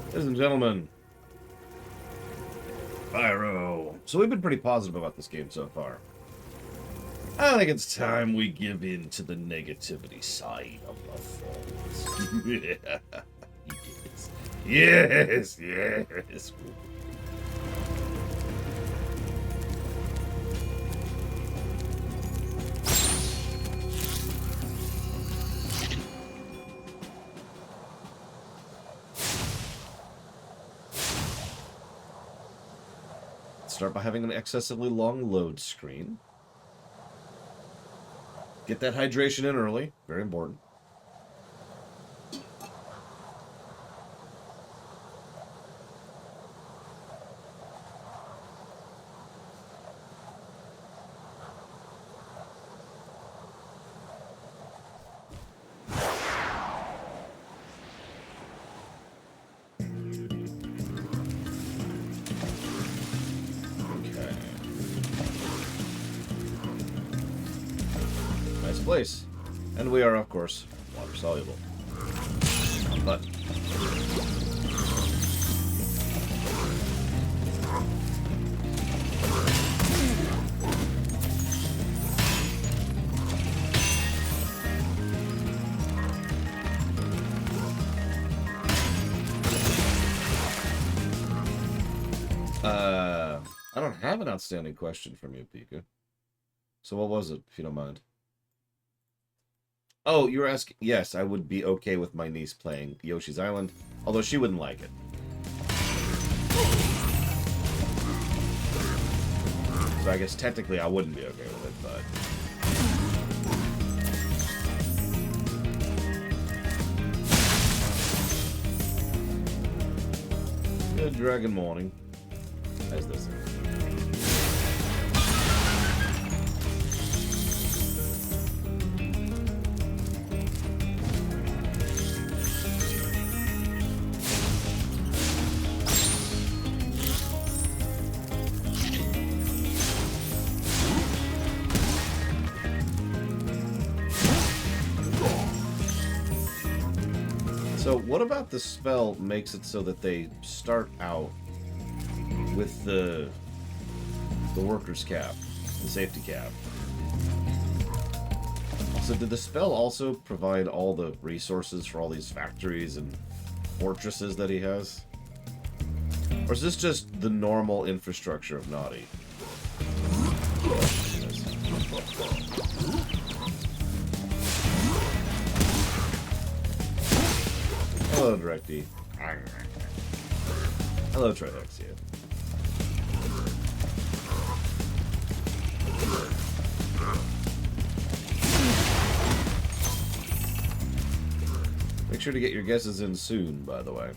Ladies and gentlemen, Spyro. So we've been pretty positive about this game so far. I think it's time we give in to the negativity side of the force. Yes, yes, yes. Start by having an excessively long load screen. Get that hydration in early. Very important. Place. And we are, of course, water soluble. But I don't have an outstanding question from you, Pika. So what was it, if you don't mind? Oh, you were asking... Yes, I would be okay with my niece playing Yoshi's Island, although she wouldn't like it. So I guess technically I wouldn't be okay with it, but... Good Dragon Morning. As this is. So what about the spell makes it so that they start out with the worker's cap, the safety cap? So did the spell also provide all the resources for all these factories and fortresses that he has? Or is this just the normal infrastructure of Naughty? Hello, DirectD. Hello, Tridexia. Make sure to get your guesses in soon, by the way.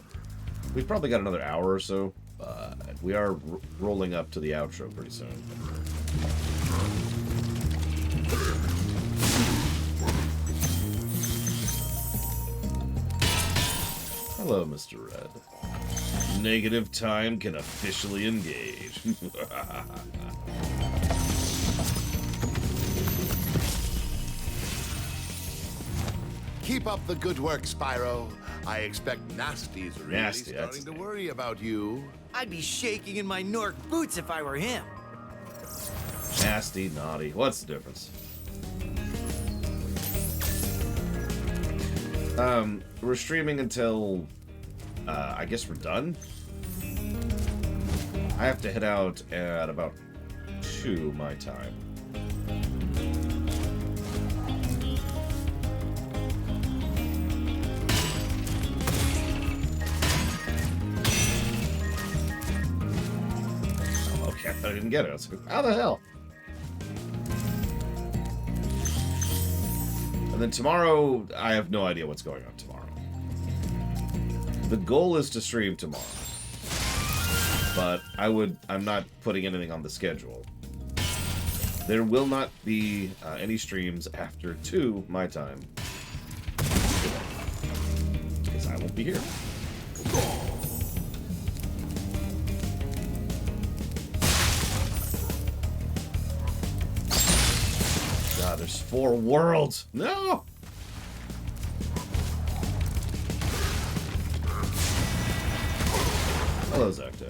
We've probably got another hour or so, but we are rolling up to the outro pretty soon. Hello, Mr. Red. Negative time can officially engage. Keep up the good work, Spyro. I expect Nasty's really starting to worry about you. I'd be shaking in my Nork boots if I were him. Nasty, Naughty. What's the difference? We're streaming until, I guess we're done. I have to head out at about 2 my time. Oh, okay, I didn't get it. How the hell? And then tomorrow, I have no idea what's going on tomorrow. The goal is to stream tomorrow. But I'm not putting anything on the schedule. There will not be any streams after 2 my time. Because I won't be here. God, there's 4 worlds. No! Hello, Zacto.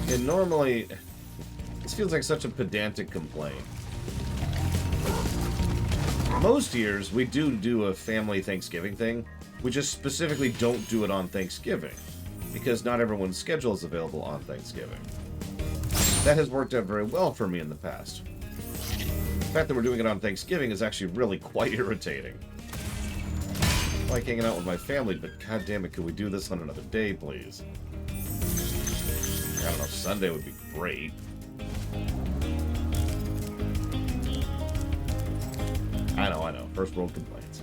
And normally, this feels like such a pedantic complaint. Most years, we do a family Thanksgiving thing. We just specifically don't do it on Thanksgiving, because not everyone's schedule is available on Thanksgiving. That has worked out very well for me in the past. The fact that we're doing it on Thanksgiving is actually really quite irritating. I like hanging out with my family, but god damn it, could we do this on another day, please? I don't know, Sunday would be great. I know. First world complaints.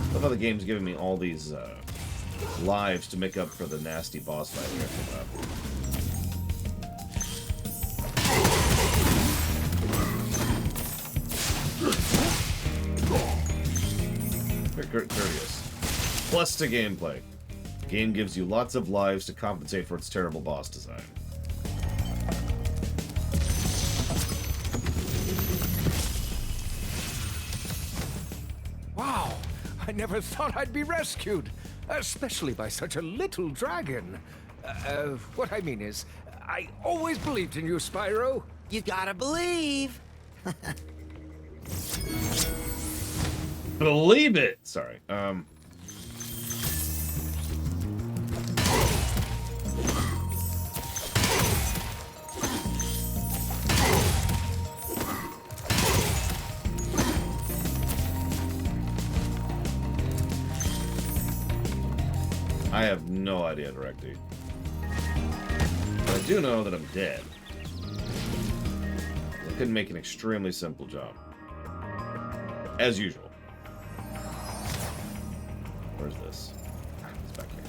I love how the game's giving me all these lives to make up for the nasty boss fight we have to have. Very courteous. Plus to gameplay. The game gives you lots of lives to compensate for its terrible boss design. Wow! I never thought I'd be rescued, especially by such a little dragon. What I mean is, I always believed in you, Spyro. You gotta believe. Believe it! Sorry. I have no idea, Directy. But I do know that I'm dead. I couldn't make an extremely simple jump. As usual. Where's this? It's back here.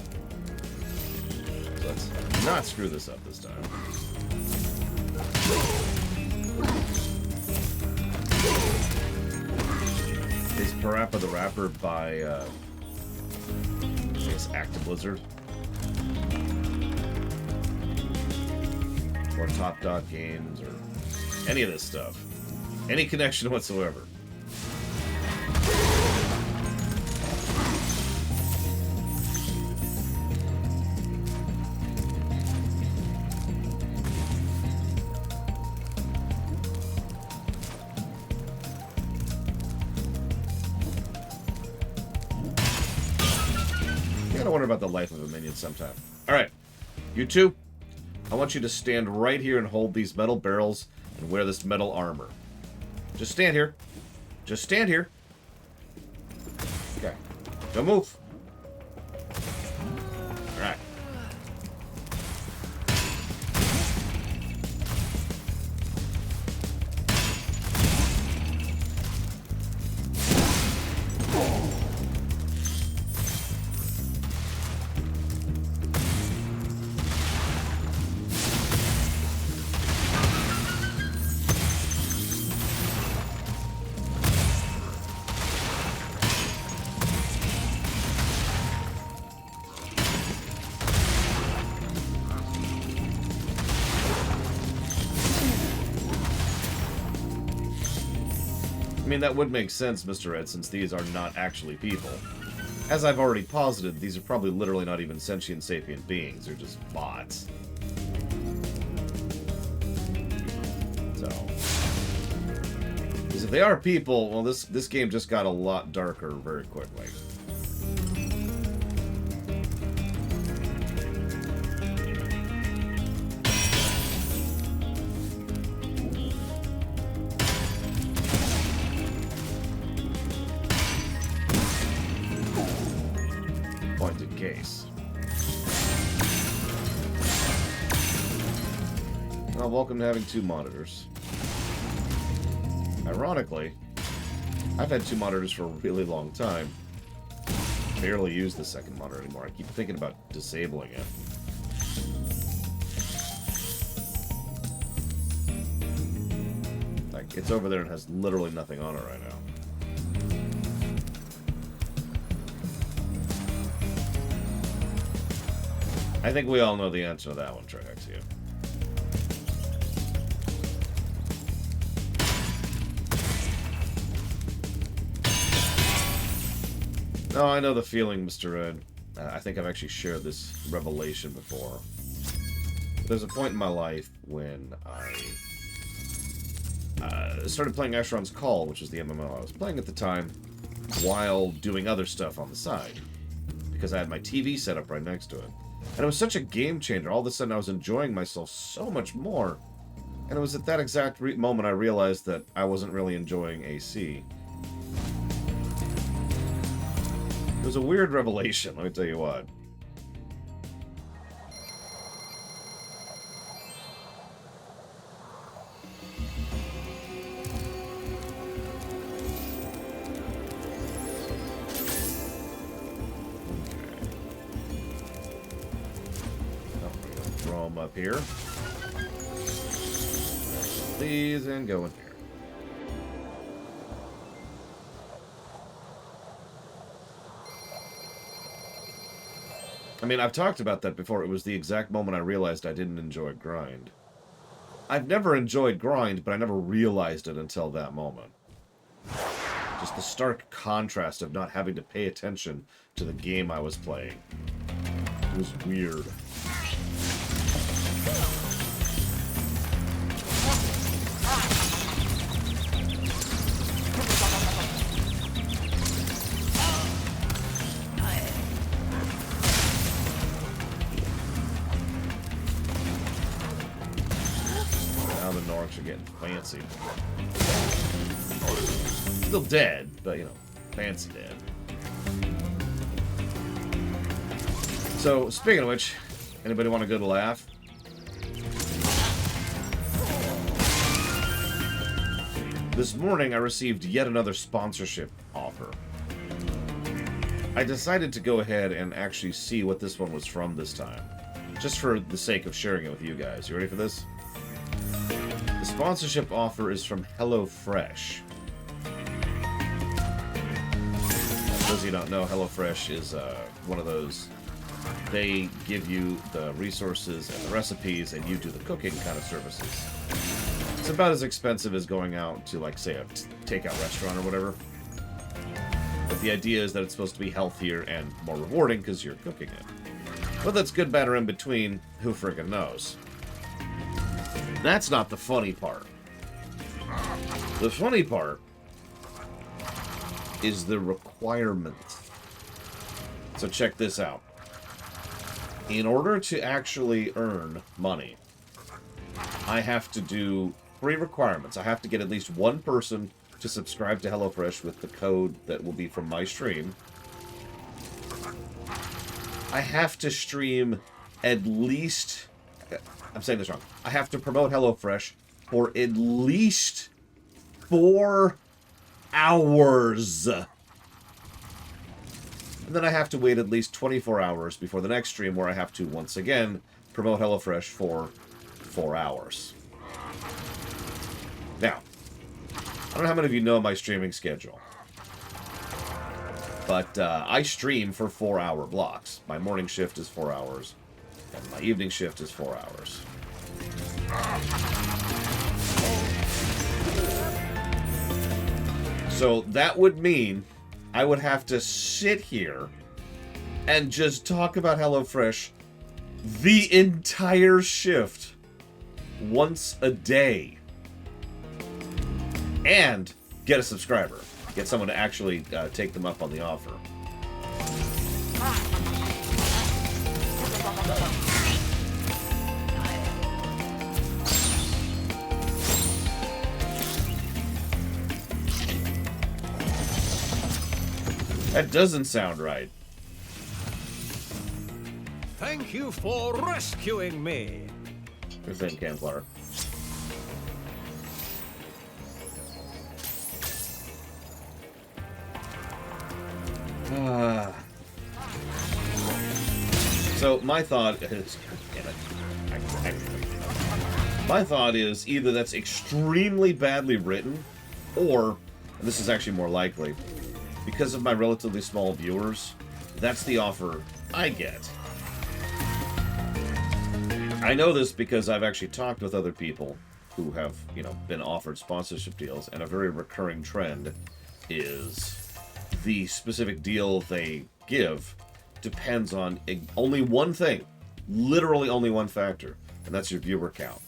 So let's not screw this up this time. Is Parappa the Rapper by, I guess, Actiblizzard? Or Top Dot Games, or any of this stuff. Any connection whatsoever. I wonder about the life of a minion sometime. Alright, you two, I want you to stand right here and hold these metal barrels and wear this metal armor. Just stand here. Just stand here. Okay. Don't move. Alright. I mean, that would make sense, Mr. Ed, since these are not actually people. As I've already posited, these are probably literally not even sentient sapient beings. They're just bots. So... because if they are people, well, this game just got a lot darker very quickly. Pointed case. Well, welcome to having two monitors. Ironically, I've had 2 monitors for a really long time. Barely use the second monitor anymore. I keep thinking about disabling it. Like, it's over there and has literally nothing on it right now. I think we all know the answer to that one, Triaxia. No, I know the feeling, Mr. Red. I think I've actually shared this revelation before. But there's a point in my life when I started playing Asheron's Call, which was the MMO I was playing at the time, while doing other stuff on the side. Because I had my TV set up right next to it. And it was such a game changer. All of a sudden I was enjoying myself so much more. And it was at that exact moment I realized that I wasn't really enjoying AC. It was a weird revelation, let me tell you what. Throw them up here. These and go in here. I mean, I've talked about that before. It was the exact moment I realized I didn't enjoy grind. I've never enjoyed grind, but I never realized it until that moment. Just the stark contrast of not having to pay attention to the game I was playing. It was weird. Are getting fancy. Still dead, but, you know, fancy dead. So, speaking of which, anybody want a good laugh? This morning, I received yet another sponsorship offer. I decided to go ahead and actually see what this one was from this time. Just for the sake of sharing it with you guys. You ready for this? The sponsorship offer is from HelloFresh. For those of you who don't know, HelloFresh is one of those. They give you the resources and the recipes, and you do the cooking kind of services. It's about as expensive as going out to, like, say, a takeout restaurant or whatever. But the idea is that it's supposed to be healthier and more rewarding because you're cooking it. Whether it's good, bad, or in between, who friggin' knows? That's not the funny part. The funny part is the requirement. So check this out. In order to actually earn money, I have to do 3 requirements. I have to get at least 1 person to subscribe to HelloFresh with the code that will be from my stream. I have to stream at least... I'm saying this wrong. I have to promote HelloFresh for at least 4 hours. And then I have to wait at least 24 hours before the next stream where I have to, once again, promote HelloFresh for 4 hours. Now, I don't know how many of you know my streaming schedule. But I stream for 4-hour blocks. My morning shift is 4 hours. And my evening shift is 4 hours. So that would mean I would have to sit here and just talk about HelloFresh the entire shift once a day. And get a subscriber. Get someone to actually take them up on the offer. That doesn't sound right. Thank you for rescuing me. Good thing, Campflower. So my thought is, my thought is either that's extremely badly written, or, and this is actually more likely, because of my relatively small viewers, that's the offer I get. I know this because I've actually talked with other people who have, you know, been offered sponsorship deals, and a very recurring trend is the specific deal they give depends on only one thing, literally only one factor, and that's your viewer count.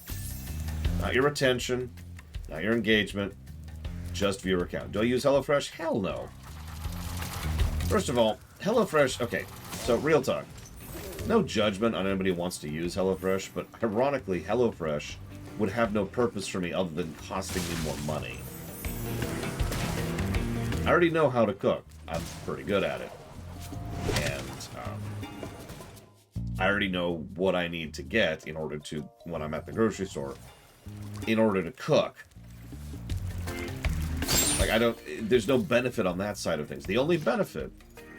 Not your retention, not your engagement, just viewer count. Do I use HelloFresh? Hell no. First of all, HelloFresh, okay, so real talk. No judgment on anybody who wants to use HelloFresh, but ironically, HelloFresh would have no purpose for me other than costing me more money. I already know how to cook. I'm pretty good at it. And I already know what I need to get in order to, when I'm at the grocery store, in order to cook. Like, there's no benefit on that side of things. The only benefit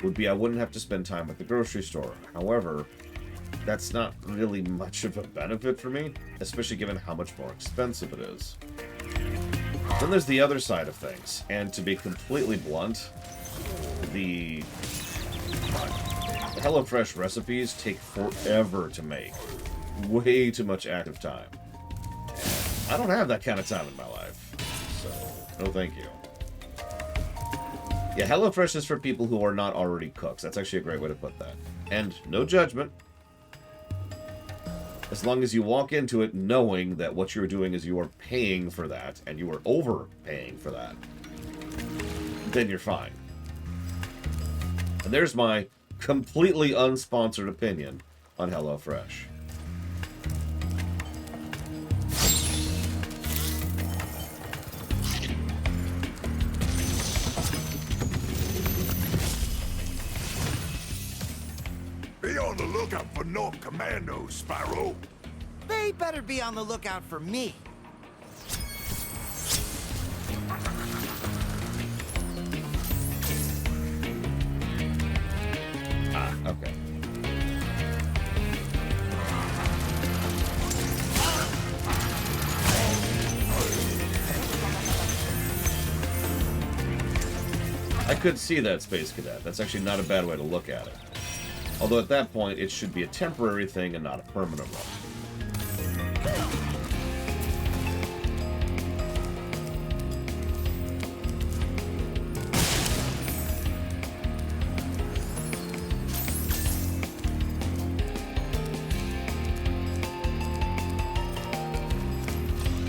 would be I wouldn't have to spend time at the grocery store. However, that's not really much of a benefit for me, especially given how much more expensive it is. Then there's the other side of things, and to be completely blunt, the HelloFresh recipes take forever to make. Way too much active time. And I don't have that kind of time in my life, so no thank you. Yeah, HelloFresh is for people who are not already cooks. That's actually a great way to put that. And no judgment. As long as you walk into it knowing that what you're doing is you are paying for that, and you are overpaying for that, then you're fine. And there's my completely unsponsored opinion on HelloFresh. Be on the lookout for North Commandos, Spyro. They better be on the lookout for me. Ah, okay. I could see that, Space Cadet. That's actually not a bad way to look at it. Although at that point, it should be a temporary thing and not a permanent one.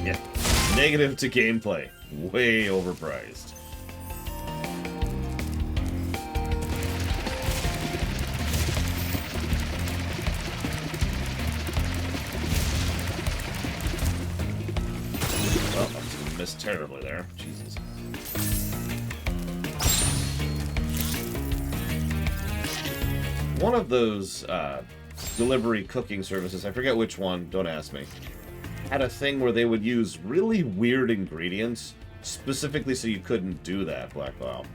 Yeah, negative to gameplay. Way overpriced. Missed terribly there. Jesus. One of those delivery cooking services, I forget which one, don't ask me, had a thing where they would use really weird ingredients, specifically so you couldn't do that, Blackwell.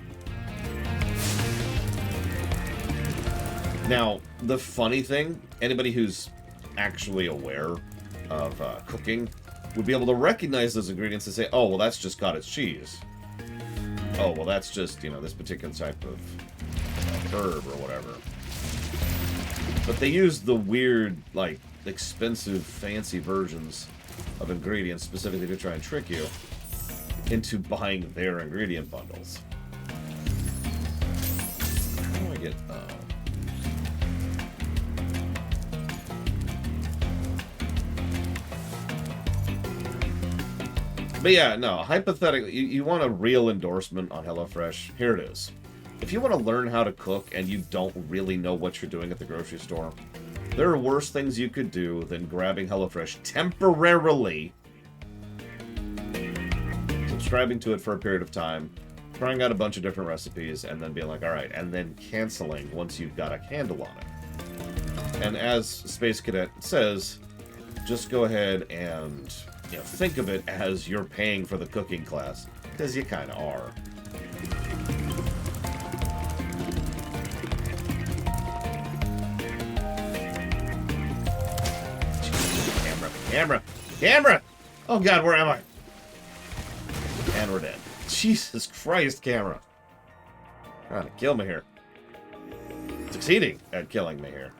Now, the funny thing, anybody who's actually aware of cooking would be able to recognize those ingredients and say, oh, well, that's just cottage cheese. Oh, well, that's just, you know, this particular type of herb or whatever. But they use the weird, like, expensive, fancy versions of ingredients specifically to try and trick you into buying their ingredient bundles. How do I get... But yeah, no, hypothetically, you want a real endorsement on HelloFresh, here it is. If you want to learn how to cook and you don't really know what you're doing at the grocery store, there are worse things you could do than grabbing HelloFresh temporarily, subscribing to it for a period of time, trying out a bunch of different recipes, and then being like, alright, and then canceling once you've got a handle on it. And as Space Cadet says, just go ahead and... you know, think of it as you're paying for the cooking class, because you kind of are. Camera! Camera! Oh god, where am I? And we're dead. Jesus Christ, camera. Trying to kill me here. Succeeding at killing me here.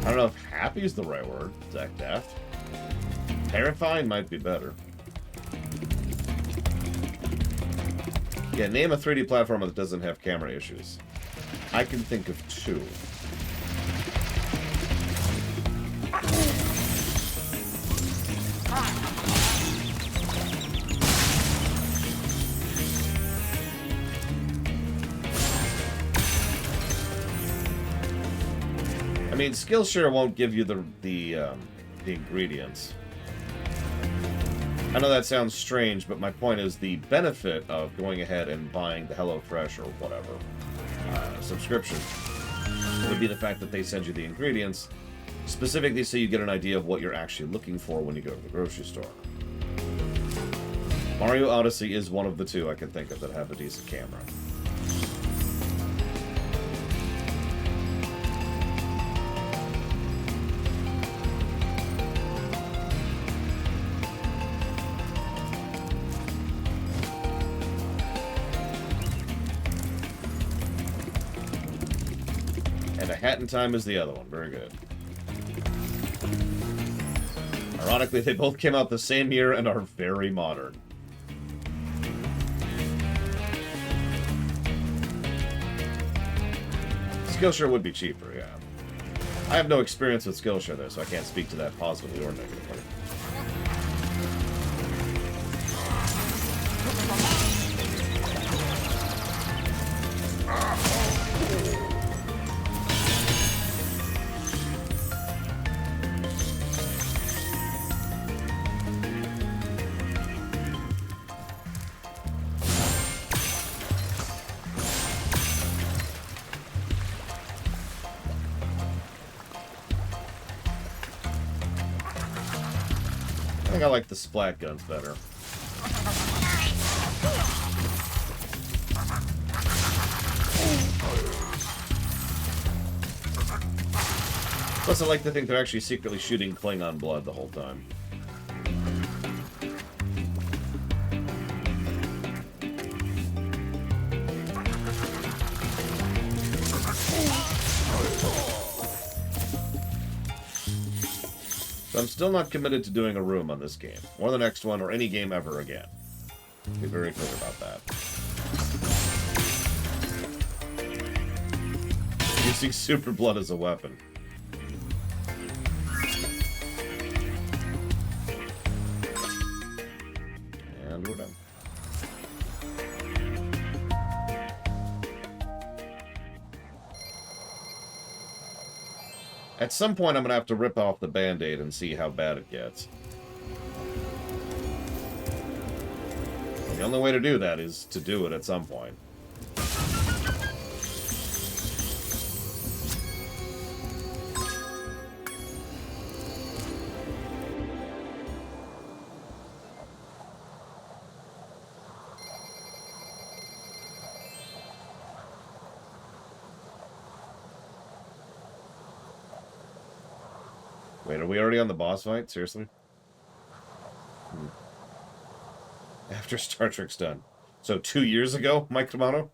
I don't know if happy is the right word. Zach Daft. Terrifying might be better. Yeah, name a 3D platformer that doesn't have camera issues. I can think of two. I mean, Skillshare won't give you the ingredients. I know that sounds strange, but my point is the benefit of going ahead and buying the HelloFresh or whatever subscription would be the fact that they send you the ingredients, specifically so you get an idea of what you're actually looking for when you go to the grocery store. Mario Odyssey is one of the two I can think of that have a decent camera. Hat in Time is the other one. Very good. Ironically, they both came out the same year and are very modern. Skillshare would be cheaper, yeah. I have no experience with Skillshare, though, so I can't speak to that positively or negatively. I think I like the splat guns better. Plus, I like to think they're actually secretly shooting Klingon blood the whole time. I'm still not committed to doing a room on this game, or the next one, or any game ever again. Be very clear about that. Using super blood as a weapon. And we're done. At some point, I'm going to have to rip off the Band-Aid and see how bad it gets. The only way to do that is to do it at some point. Wait, are we already on the boss fight? Seriously? After Star Trek's done. So 2 years ago, Mike Tomato?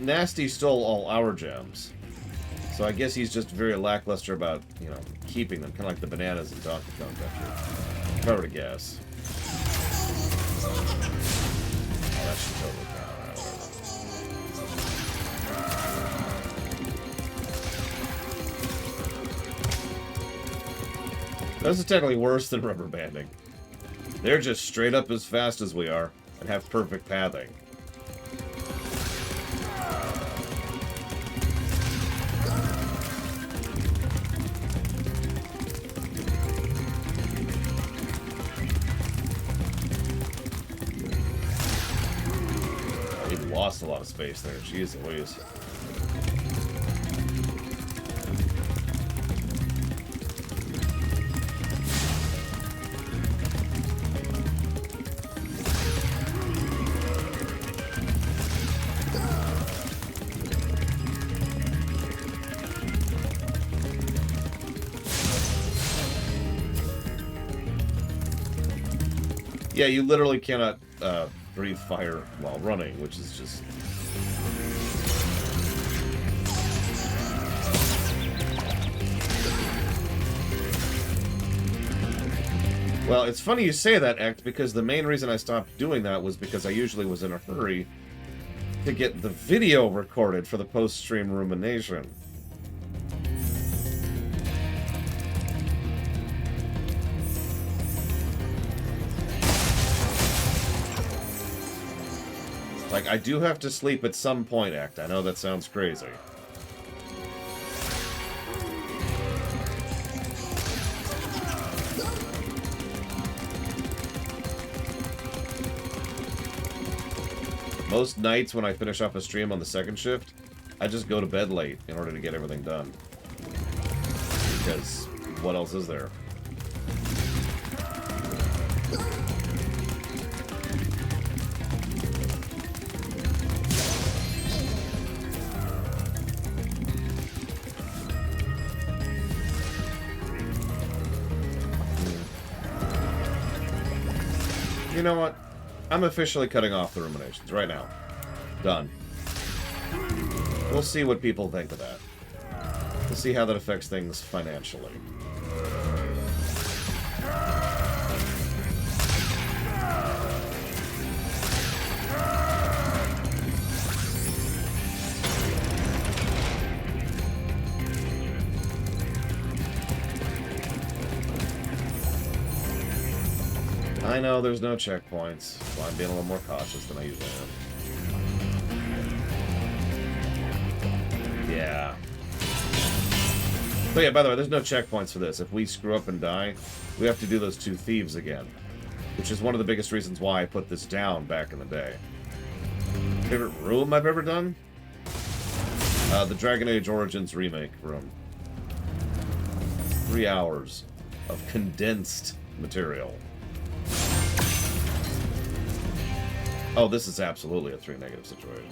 Nasty stole all our gems. So I guess he's just very lackluster about, you know, keeping them. Kind of like the bananas in Donkey Kong Country. If I were to guess. Oh, that should totally count. This is technically worse than rubber banding. They're just straight up as fast as we are and have perfect pathing. He lost a lot of space there. Jeez Louise. Yeah, you literally cannot breathe fire while running, which is just... Well, it's funny you say that, Ect, because the main reason I stopped doing that was because I usually was in a hurry to get the video recorded for the post-stream rumination. Like, I do have to sleep at some point, Act. I know that sounds crazy. Most nights when I finish off a stream on the second shift, I just go to bed late in order to get everything done. Because what else is there? You know what? I'm officially cutting off the ruminations right now. Done. We'll see what people think of that. We'll see how that affects things financially. I know there's no checkpoints, so I'm being a little more cautious than I usually am. Yeah. But yeah, by the way, there's no checkpoints for this. If we screw up and die, we have to do those 2 thieves again. Which is one of the biggest reasons why I put this down back in the day. Favorite room I've ever done? The Dragon Age Origins remake room. 3 hours of condensed material. Oh, this is absolutely a 3 negative situation.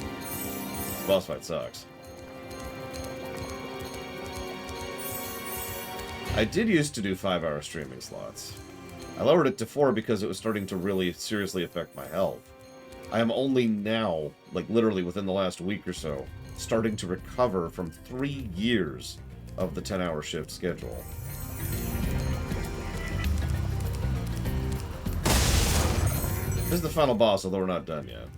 This boss fight sucks. I did used to do 5-hour streaming slots. I lowered it to 4 because it was starting to really seriously affect my health. I am only now, like literally within the last week or so, starting to recover from 3 years of the 10-hour shift schedule. This is the final boss, although we're not done yet.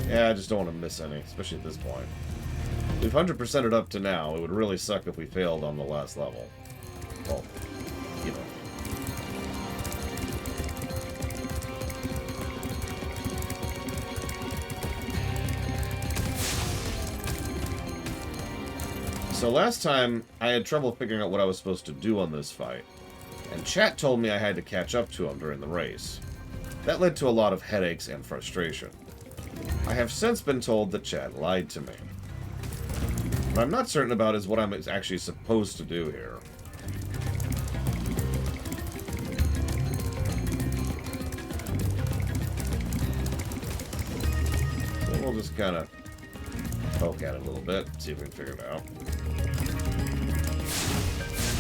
Yeah, I just don't want to miss any, especially at this point. We've 100%ed up to now. It would really suck if we failed on the last level. Well, you know. So last time, I had trouble figuring out what I was supposed to do on this fight, and chat told me I had to catch up to him during the race. That led to a lot of headaches and frustration. I have since been told that chat lied to me. What I'm not certain about is what I'm actually supposed to do here. So we'll just kind of poke at it a little bit, see if we can figure it out.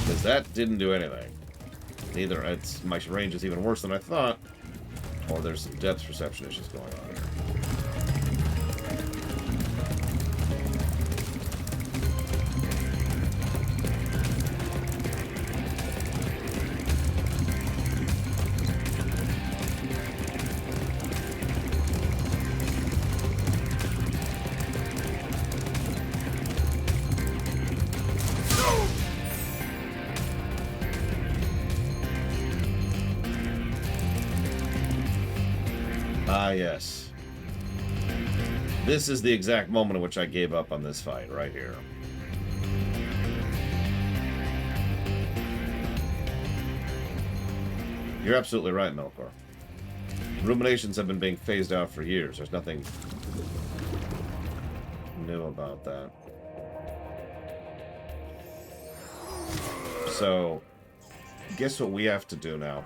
Because that didn't do anything. Neither, my range is even worse than I thought, or there's some depth perception issues going on here. Ah, yes. This is the exact moment in which I gave up on this fight, right here. You're absolutely right, Melkor. Ruminations have been being phased out for years. There's nothing new about that. So, guess what we have to do now?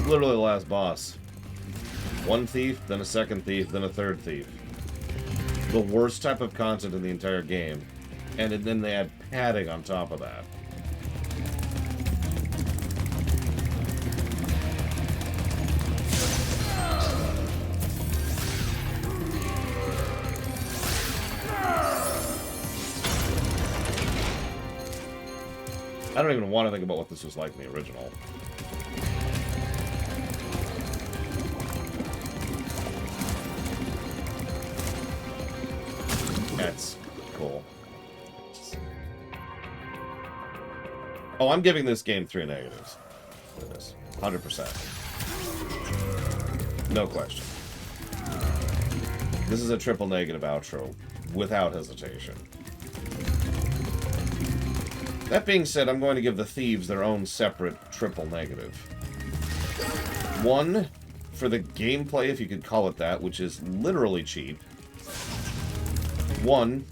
Literally the last boss. One thief, then a second thief, then a third thief. The worst type of content in the entire game. And then they add padding on top of that. I don't even want to think about what this was like in the original. That's cool. Oh, I'm giving this game 3 negatives. For this. 100%. No question. This is a triple negative outro, without hesitation. That being said, I'm going to give the thieves their own separate triple negative. 1, for the gameplay, if you could call it that, which is literally cheap. 1,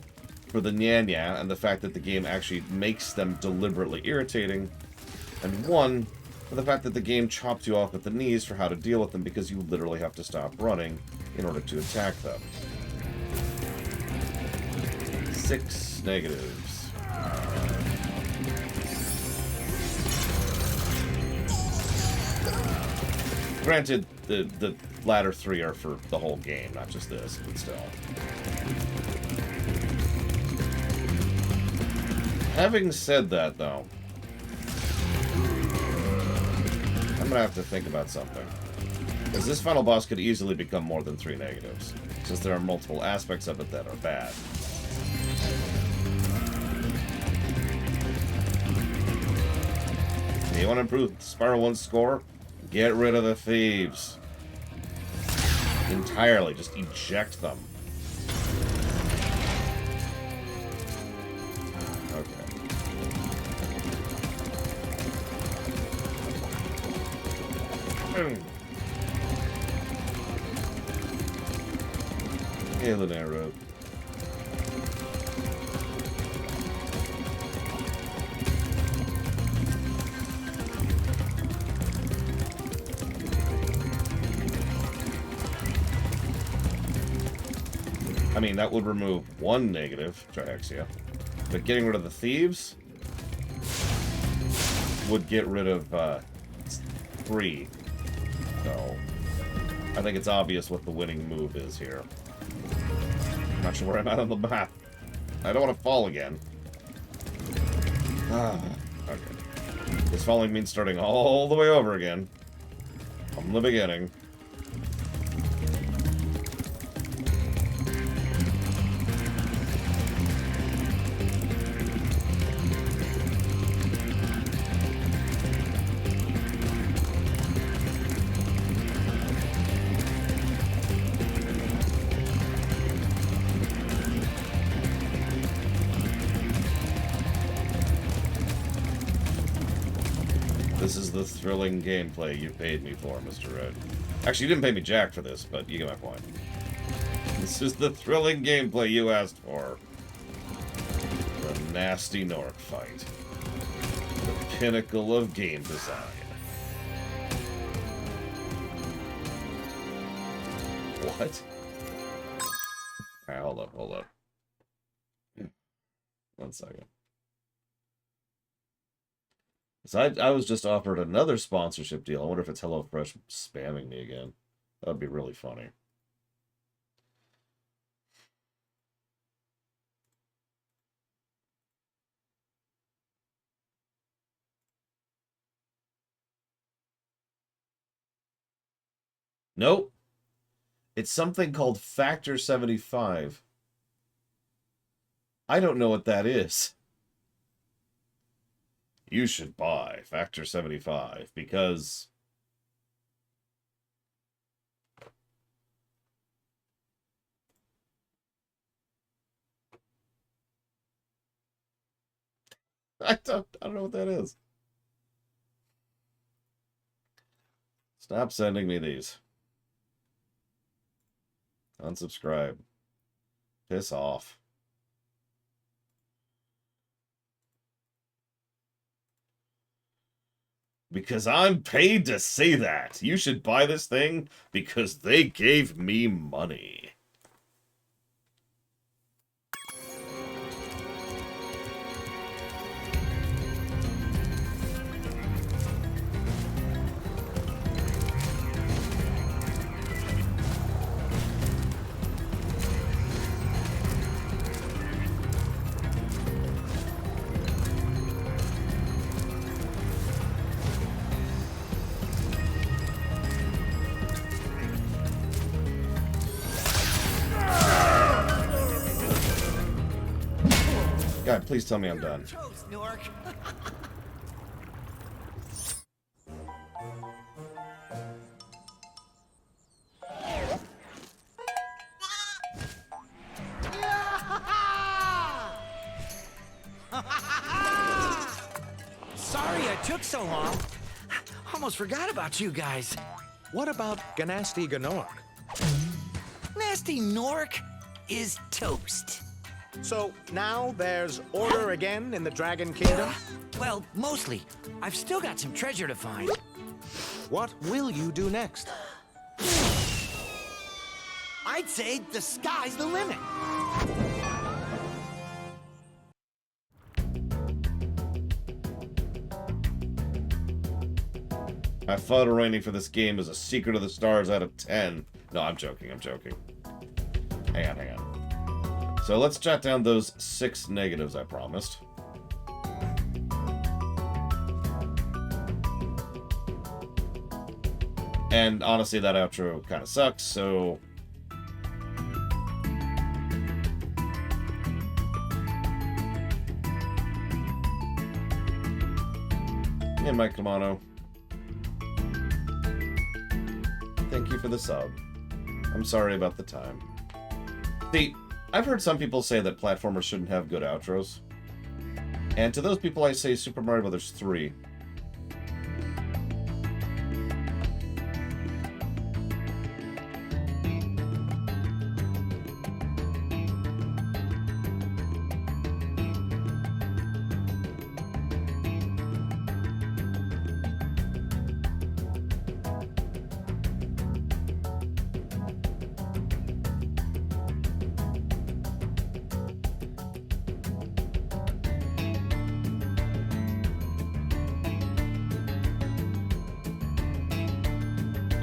for the nya and the fact that the game actually makes them deliberately irritating. And 1, for the fact that the game chopped you off at the knees for how to deal with them because you literally have to stop running in order to attack them. 6 negatives. Granted, the latter 3 are for the whole game, not just this, but still. Having said that, though, I'm gonna have to think about something. Because this final boss could easily become more than 3 negatives, since there are multiple aspects of it that are bad. You want to improve Spyro 1's score? Get rid of the thieves. Entirely. Just eject them. Okay. Alien Air Road. I mean, that would remove one negative, Trihexia. But getting rid of the thieves would get rid of 3. So, I think it's obvious what the winning move is here. I'm not sure where I'm at on the map. I don't want to fall again. Okay. This falling means starting all the way over again. From the beginning. This is the thrilling gameplay you paid me for, Mr. Red. Actually, you didn't pay me jack for this, but you get my point. This is the thrilling gameplay you asked for. The nasty Nork fight. The pinnacle of game design. What? Alright, hold up. 1 second. So I was just offered another sponsorship deal. I wonder if it's HelloFresh spamming me again. That would be really funny. Nope. It's something called Factor 75. I don't know what that is. You should buy Factor 75 because I don't know what that is. Stop sending me these. Unsubscribe. Piss off. Because I'm paid to say that. You should buy this thing because they gave me money. God, please tell me I'm done. Toast, Nork. Sorry I took so long. Almost forgot about you guys. What about Ganasty Ganork? Nasty Nork is toast. So now there's order again in the Dragon Kingdom? Well, mostly. I've still got some treasure to find. What will you do next? I'd say the sky's the limit. My photo rating for this game is a Secret of the Stars out of 10. No, I'm joking. Hang on. So let's jot down those 6 negatives I promised. And honestly, that outro kind of sucks, so... Hey, Mike Kamano. Thank you for the sub. I'm sorry about the time. See, I've heard some people say that platformers shouldn't have good outros. And to those people I say Super Mario Bros. 3.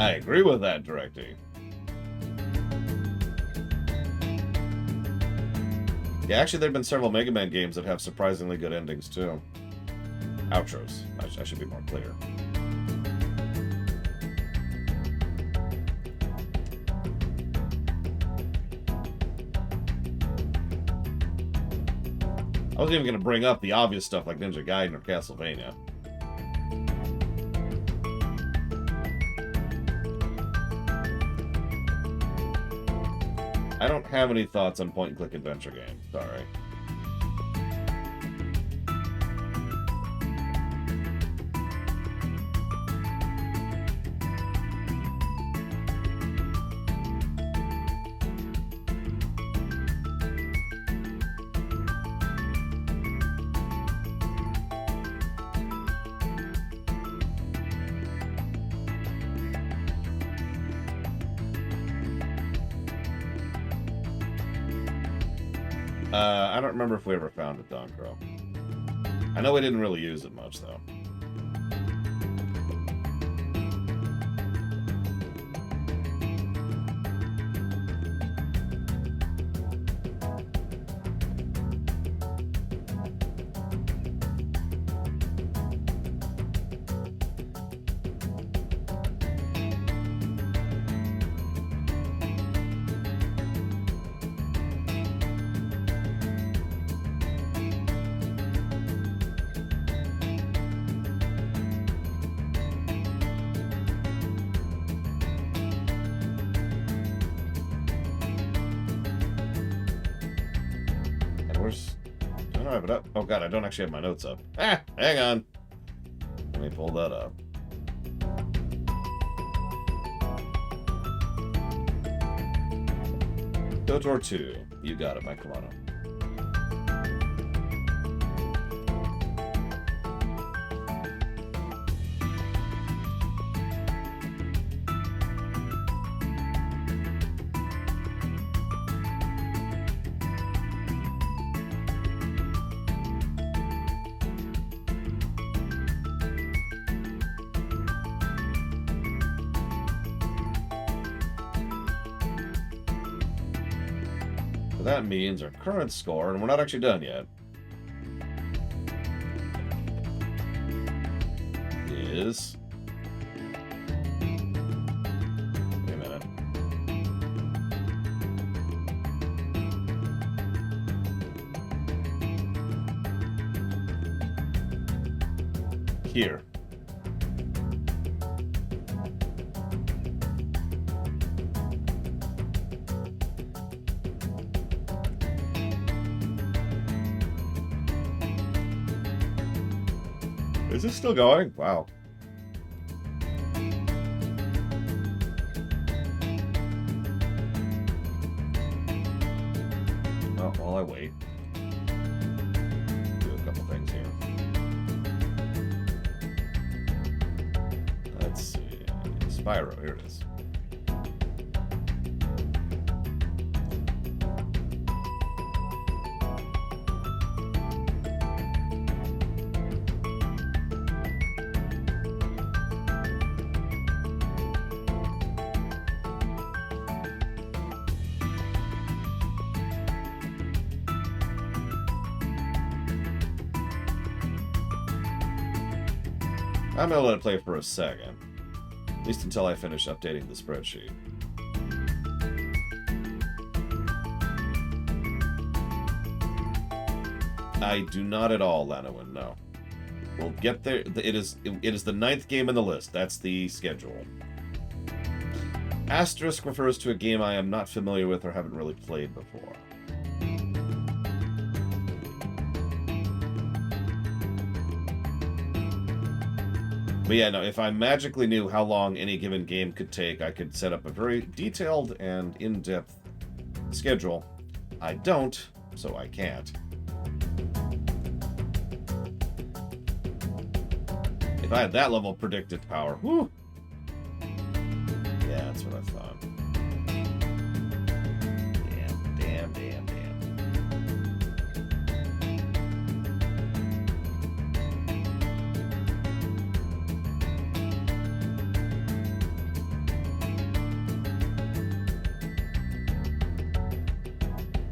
I agree with that, Directy. Yeah, actually, there have been several Mega Man games that have surprisingly good endings, too. Outros. I should be more clear. I wasn't even going to bring up the obvious stuff like Ninja Gaiden or Castlevania. I don't have any thoughts on point-and-click adventure games. Sorry. I don't remember if we ever found it, Don Crow. I know we didn't really use it much, though. I don't have it up. Oh god, I don't actually have my notes up. Ah, hang on. Let me pull that up. KOTOR 2. You got it, Mike Kamano. So that means our current score, and we're not actually done yet, is... Wait a minute. Here. Is this still going? Wow. Oh, while I wait, do a couple things here. Let's see. Spyro, here it is. I'm gonna let it play for a second. At least until I finish updating the spreadsheet. I do not at all, Lanowin, no. We'll get there. It is the 9th game in the list. That's the schedule. Asterisk refers to a game I am not familiar with or haven't really played before. But yeah, no, if I magically knew how long any given game could take, I could set up a very detailed and in-depth schedule. I don't, so I can't. If I had that level of predictive power, whew. Yeah, that's what I thought. Damn.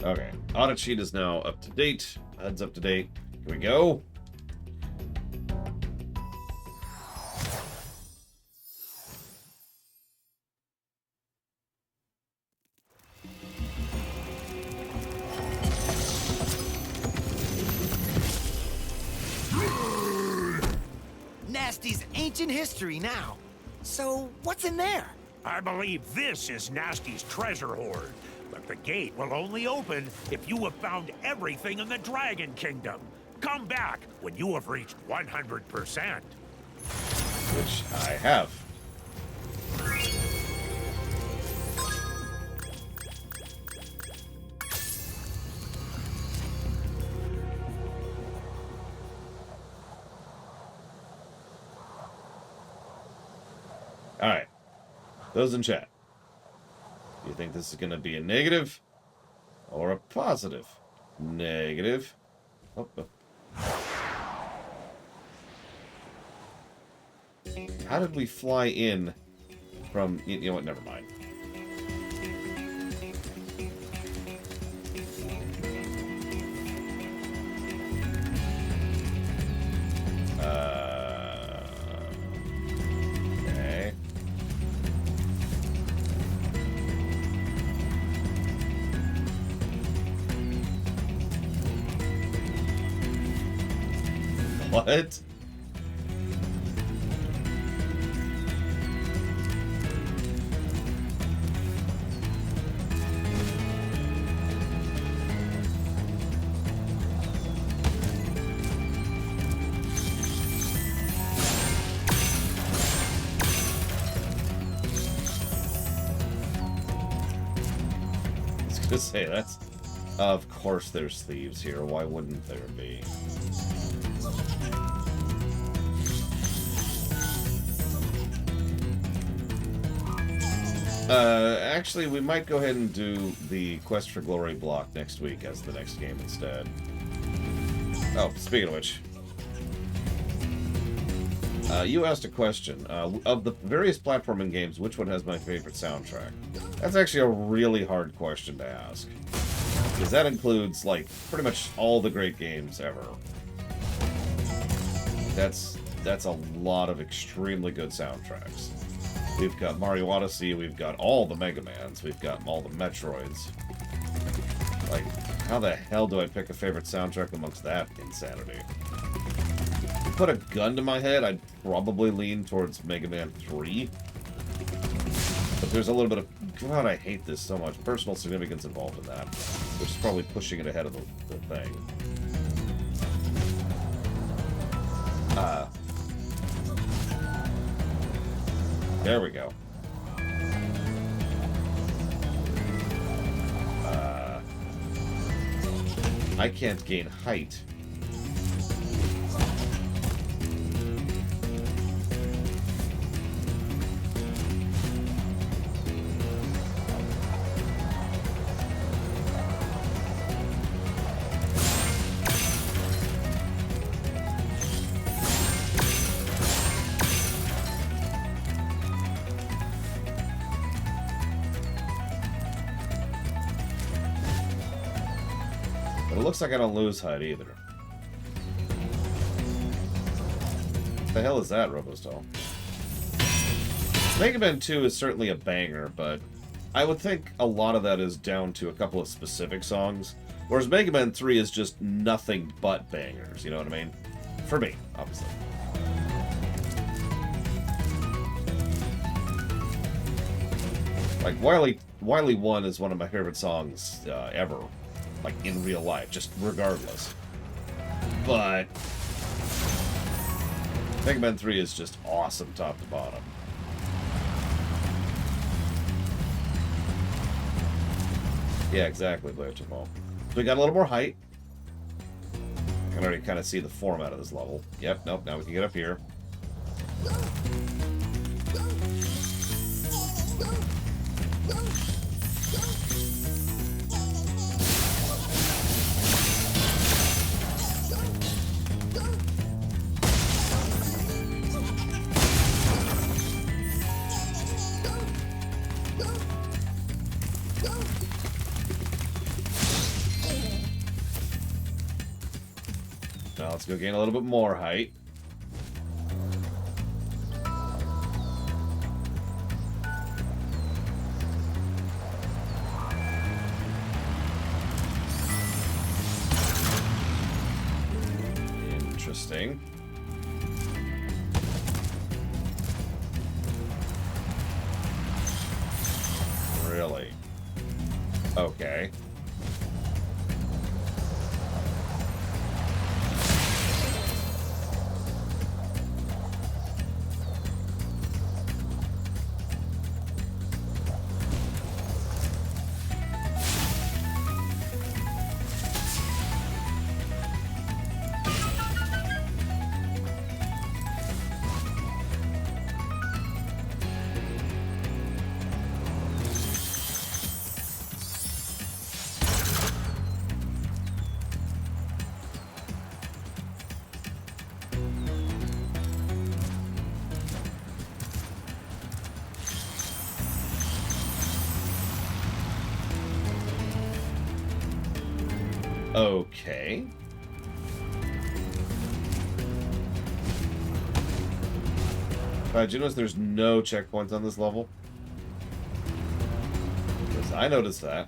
Okay. Audit sheet is now up to date. HUD's up to date. Here we go. Nasty's ancient history now. So, what's in there? I believe this is Nasty's treasure hoard. But the gate will only open if you have found everything in the Dragon Kingdom. Come back when you have reached 100%. Which I have. Alright. Those in chat. Do you think this is going to be a negative or a positive? Negative. Oh, oh. How did we fly in from... You know what? Never mind. Okay. What? To say that's of course there's thieves here. Why wouldn't there be? Actually, we might go ahead and do the Quest for Glory block next week as the next game instead. Oh, speaking of which, you asked a question. Of the various platforming games, which one has my favorite soundtrack? That's actually a really hard question to ask. Because that includes, like, pretty much all the great games ever. That's a lot of extremely good soundtracks. We've got Mario Odyssey, we've got all the Mega Mans, we've got all the Metroids. Like, how the hell do I pick a favorite soundtrack amongst that insanity? If you put a gun to my head, I'd probably lean towards Mega Man 3. But there's a little bit of... God, I hate this so much. Personal significance involved in that. Which is probably pushing it ahead of the thing. There we go. I can't gain height. Looks like I don't lose height either. What the hell is that, Robostal? Mega Man 2 is certainly a banger, but I would think a lot of that is down to a couple of specific songs, whereas Mega Man 3 is just nothing but bangers, you know what I mean? For me, obviously. Like, Wily 1 is one of my favorite songs ever. Like, in real life, just regardless. But Mega Man 3 is just awesome top to bottom. Yeah, exactly, Blair Jamal. So we got a little more height. I can already kind of see the format of this level. Yep, nope, now we can get up here. Now let's go gain a little bit more height. Interesting. Really? Okay. Okay. Did you notice there's no checkpoints on this level? Because I noticed that.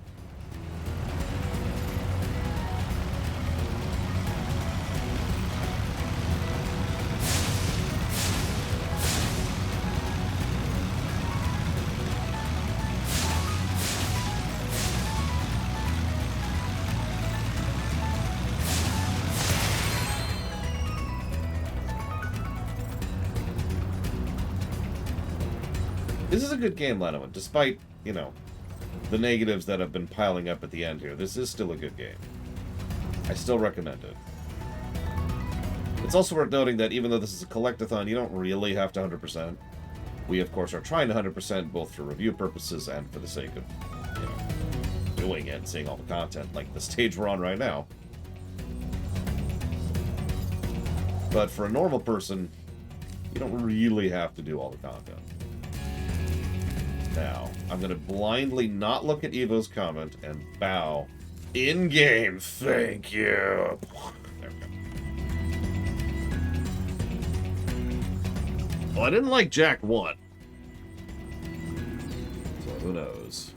This is a good game, Lenovo, despite, you know, the negatives that have been piling up at the end here. This is still a good game. I still recommend it. It's also worth noting that even though this is a collectathon, you don't really have to 100%. We, of course, are trying to 100% both for review purposes and for the sake of, you know, doing it and seeing all the content, like the stage we're on right now. But for a normal person, you don't really have to do all the content. Now, I'm going to blindly not look at Evo's comment and bow in-game. Thank you. There we go. Well, I didn't like Jack 1. So who knows?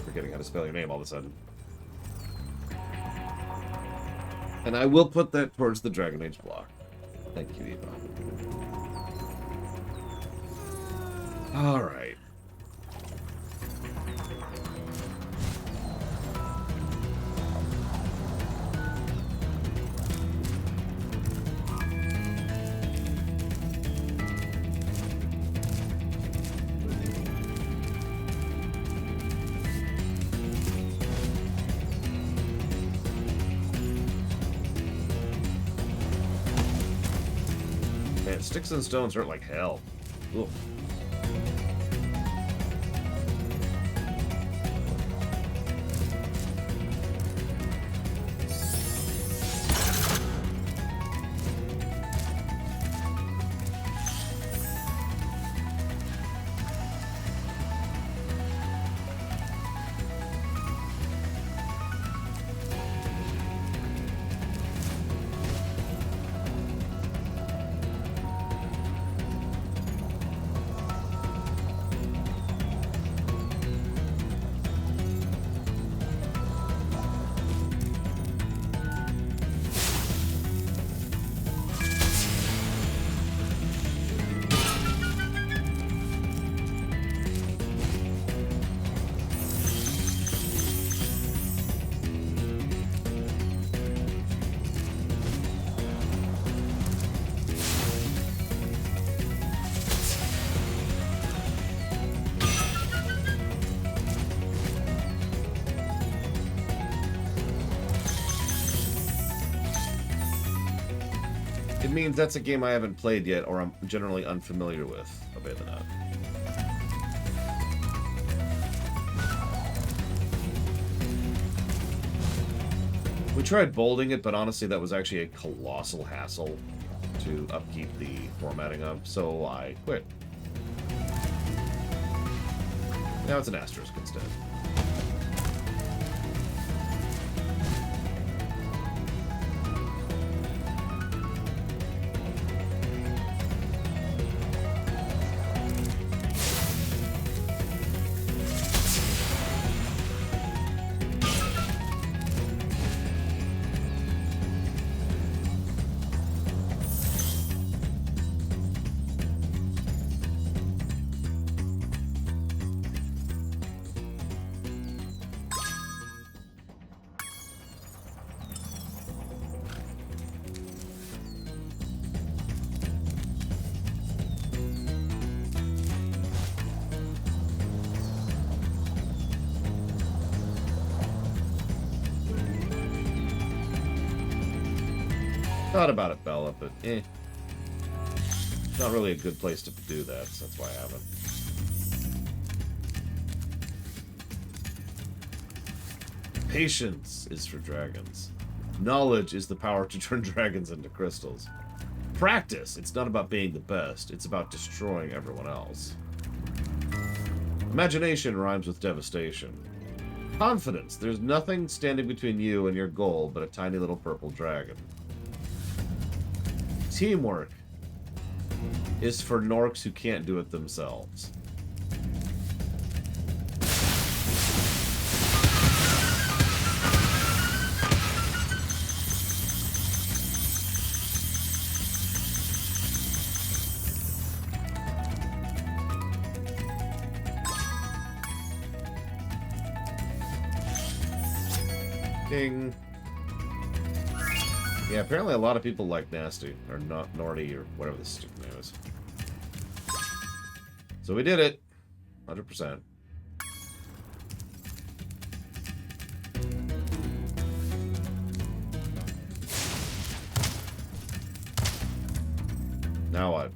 Forgetting how to spell your name all of a sudden. And I will put that towards the Dragon Age block. Thank you, Eva. Alright. Man, sticks and stones hurt like hell. Ugh. It means that's a game I haven't played yet, or I'm generally unfamiliar with. Obey the nut. We tried bolding it, but honestly, that was actually a colossal hassle. to upkeep the formatting of, so I quit. Now it's an asterisk instead. Thought about it, Bella, but It's not really a good place to do that, so that's why I haven't. Patience is for dragons. Knowledge is the power to turn dragons into crystals. Practice, it's not about being the best, it's about destroying everyone else. Imagination rhymes with devastation. Confidence, there's nothing standing between you and your goal but a tiny little purple dragon. Teamwork is for Norks who can't do it themselves. Ding. Yeah, apparently a lot of people like Nasty, or not Nordy, or whatever this stupid name is. So we did it. 100%. Now what?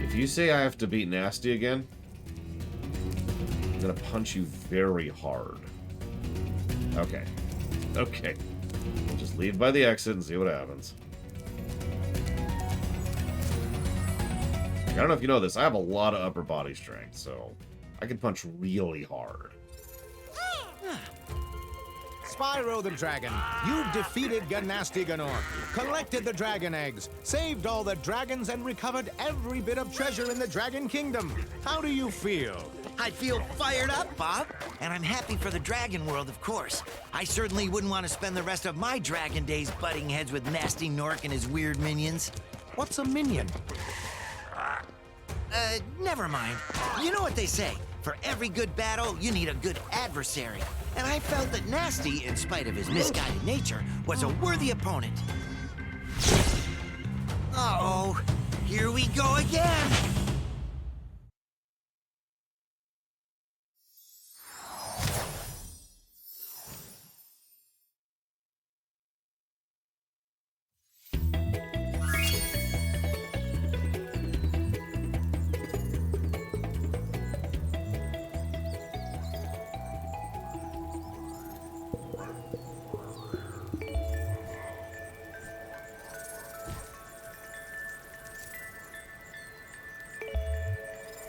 If you say I have to beat Nasty again, I'm gonna punch you very hard. Okay. Okay. We'll just leave by the exit and see what happens. I don't know if you know this, I have a lot of upper body strength, so I can punch really hard. Spyro the Dragon, you defeated Ganasty Ganor, collected the dragon eggs, saved all the dragons, and recovered every bit of treasure in the Dragon Kingdom. How do you feel? I feel fired up, Bob. And I'm happy for the dragon world, of course. I certainly wouldn't want to spend the rest of my dragon days butting heads with Nasty Nork and his weird minions. What's a minion? Never mind. You know what they say. For every good battle, you need a good adversary. And I felt that Nasty, in spite of his misguided nature, was a worthy opponent. Uh-oh. Here we go again.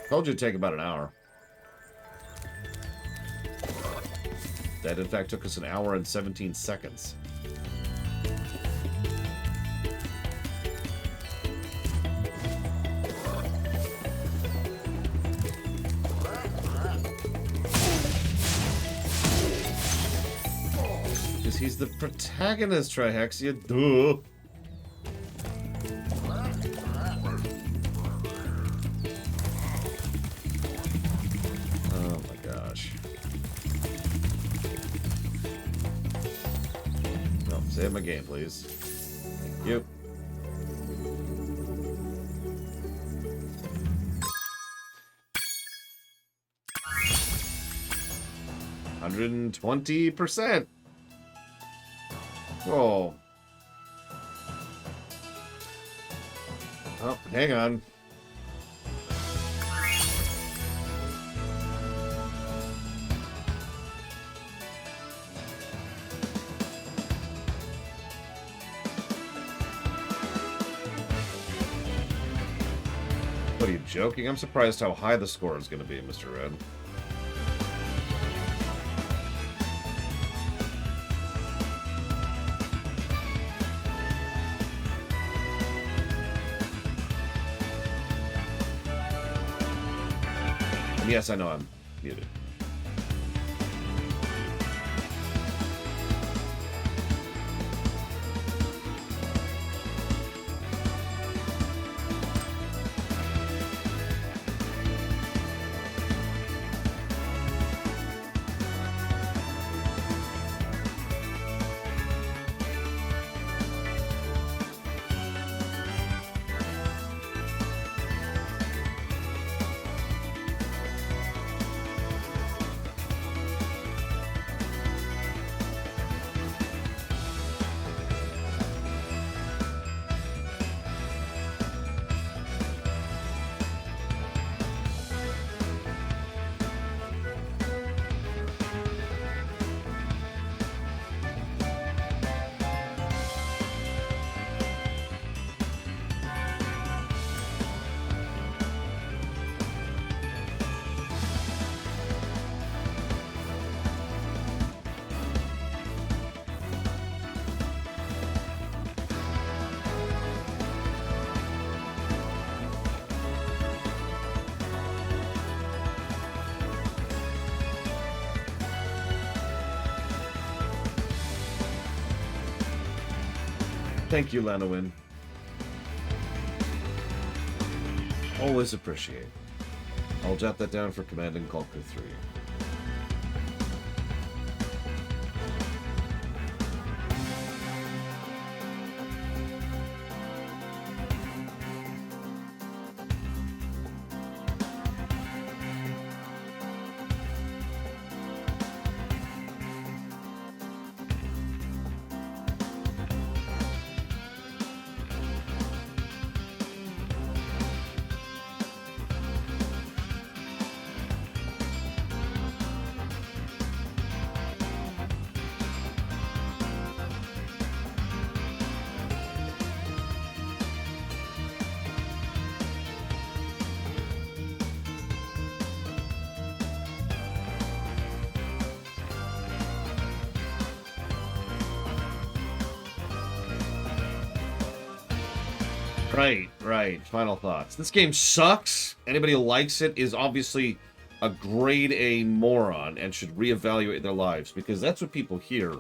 Told you it'd take about an hour. That, in fact, took us an hour and 17 seconds. Because he's the protagonist, Trihexia. Duh. Save my game, please. Thank you. $120%. Whoa. Oh, hang on. What, are you joking? I'm surprised how high the score is going to be, Mr. Red. And yes, I know I'm muted. Thank you, Lanowin. Always appreciate. I'll jot that down for Command and Conquer 3. Right. Final thoughts. This game sucks. Anybody who likes it is obviously a grade A moron and should reevaluate their lives, because that's what people hear,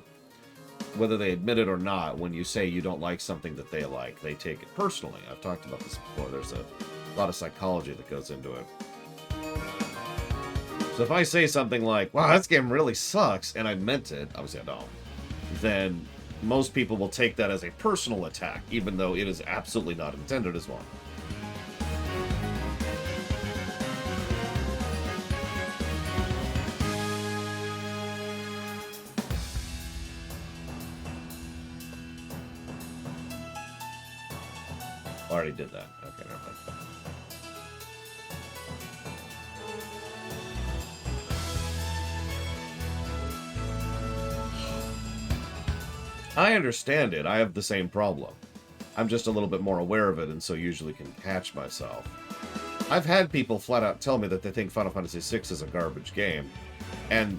whether they admit it or not. When you say you don't like something that they like, they take it personally. I've talked about this before. There's a lot of psychology that goes into it. So if I say something like, wow, this game really sucks, and I meant it, obviously I don't, then most people will take that as a personal attack, even though it is absolutely not intended as one. Already did that. Okay, never mind. I understand it. I have the same problem. I'm just a little bit more aware of it, and so usually can catch myself. I've had people flat out tell me that they think Final Fantasy VI is a garbage game, and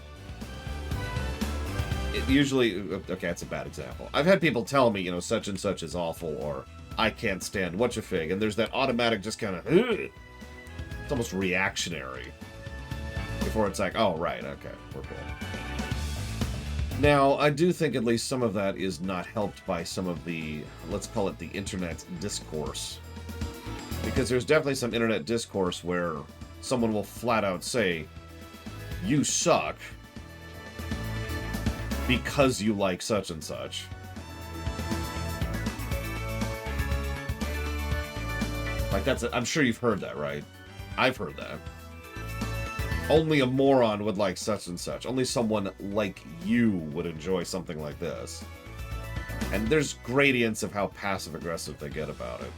it usually... Okay, that's a bad example. I've had people tell me, such and such is awful, or I can't stand whatcha-fig, and there's that automatic just kind of... It's almost reactionary. Before it's like, oh, right, okay, we're cool. Now, I do think at least some of that is not helped by some of the, let's call it the internet discourse. Because there's definitely some internet discourse where someone will flat out say, you suck because you like such and such. Like I'm sure you've heard that, right? I've heard that. Only a moron would like such and such. Only someone like you would enjoy something like this. And there's gradients of how passive-aggressive they get about it.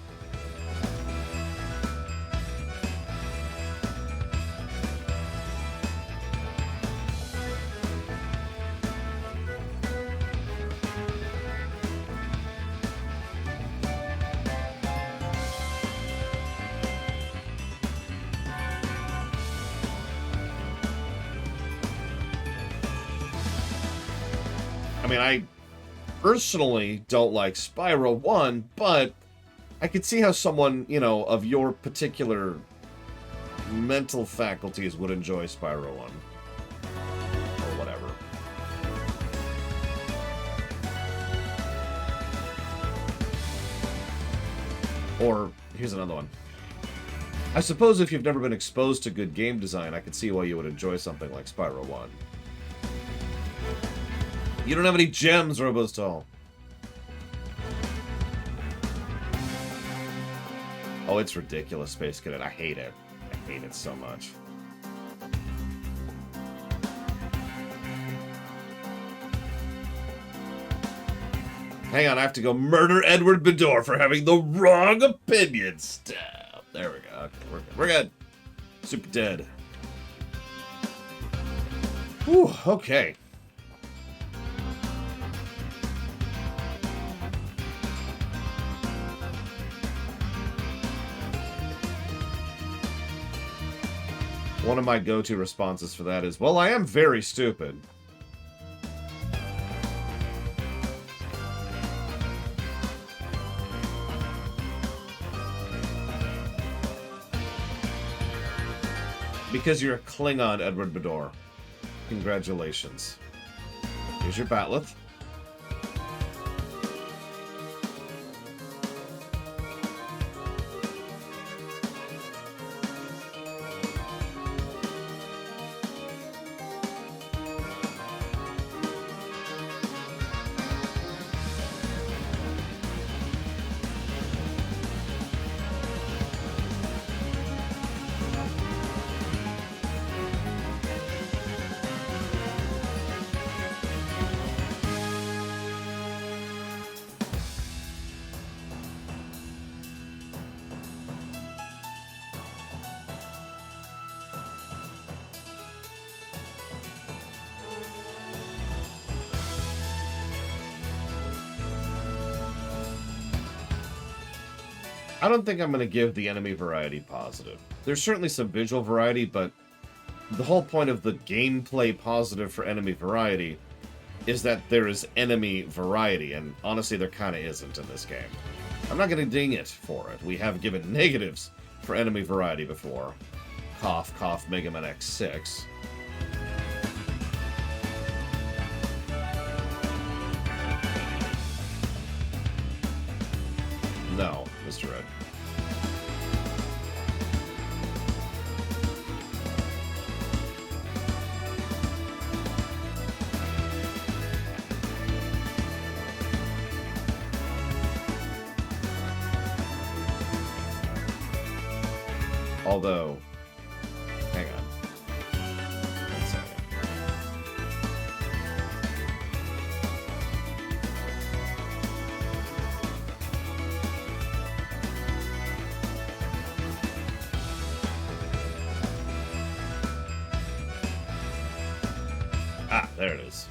I mean, I personally don't like Spyro 1, but I could see how someone, you know, of your particular mental faculties would enjoy Spyro 1. Or whatever. Or, here's another one. I suppose if you've never been exposed to good game design, I could see why you would enjoy something like Spyro 1. You don't have any gems, Robostall. Oh, it's ridiculous, Space Cadet. I hate it. I hate it so much. Hang on, I have to go murder Edward Bedore for having the wrong opinion. Stab. There we go. Okay, we're good. We're good. Super dead. Whew, okay. One of my go-to responses for that is, well, I am very stupid. Because you're a Klingon, Edward Bedore. Congratulations. Here's your Batleth. I don't think I'm going to give the enemy variety positive. There's certainly some visual variety, but the whole point of the gameplay positive for enemy variety is that there is enemy variety, and honestly, there kind of isn't in this game. I'm not going to ding it for it. We have given negatives for enemy variety before. Cough, cough, Mega Man X6. No, Mr. Red. Although, hang on. 1 second. Ah, there it is.